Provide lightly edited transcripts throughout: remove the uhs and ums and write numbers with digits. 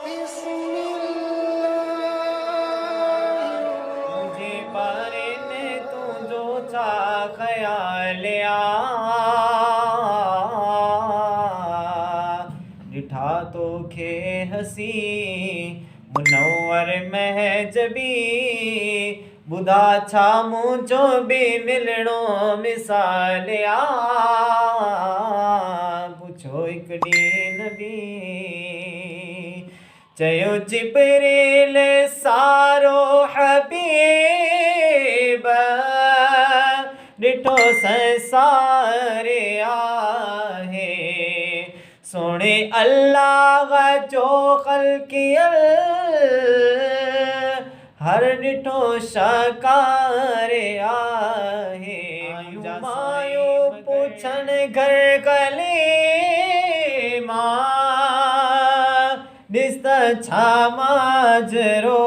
मुझे बारे ने तू जो चा ख्याल डिठा तो खे हसी मुनव्वर महजबी बुधा छा मुझो भी मिलणो मिसाल पुछो एक ॾींहुं नबी चयो जिब्रील सारो हबीब ॾिठो संसार आहे सोणे अल्लाह जो ख़ल्क़ियल हर ॾिठो शाकार आहे मायो पुछण घर गली मां ॾिस त छा माजरो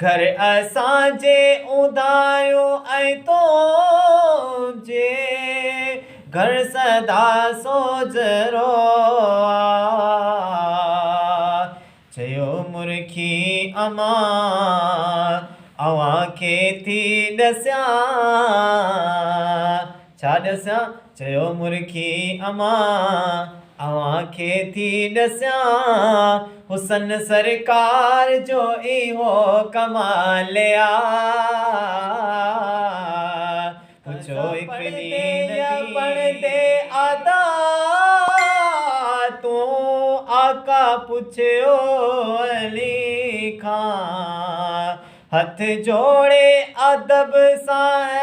घर असांजे उदायो ऐं तो जे घर सदा सोजरो चयो मुर्खी अमा अवां खे थी ॾस्यां छा ॾस्यां चयो मुर्खी अमा अवां खे थी ॾस्यां हुसन सरकार जो इहो कमाल पुछो हिकु ॾींहुं पढ़दे आदा तूं आका पुछियो अली खां हथ जोड़े अदब सां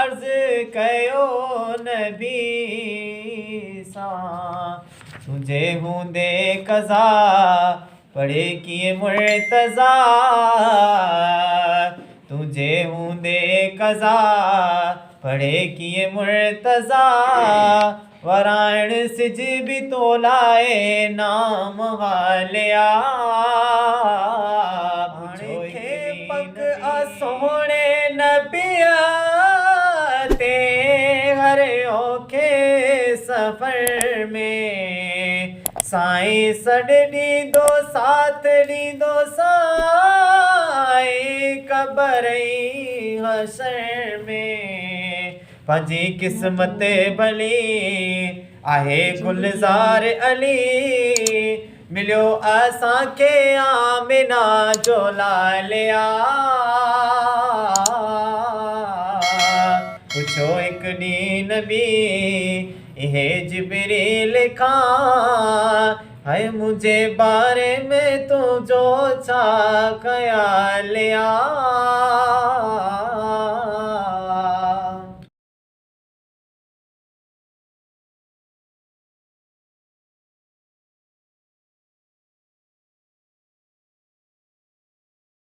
अर्ज़ कयो नबी तुझे हूंदे कज़ा पढ़े कीअं मुर्तज़ा तुझे हूंदे कज़ा पढ़े कीअं मुर्तज़ा वराइण सिज बि तो लाए नाम हालिया खे पक सोणे नबिया ते हर औखे सफ़र में साईं सॾ ॾींदो साथ ॾींदो साईं क़बर हशर में पंहिंजी क़िस्मत भली आहे गुलज़ार अली मिलियो असांखे आमिना जो लालिया पुछो हिकु ॾींहुं नबी इहे जिब्रील खां हाय मुंहिंजे बारे में तुंहिंजो छा ख़याल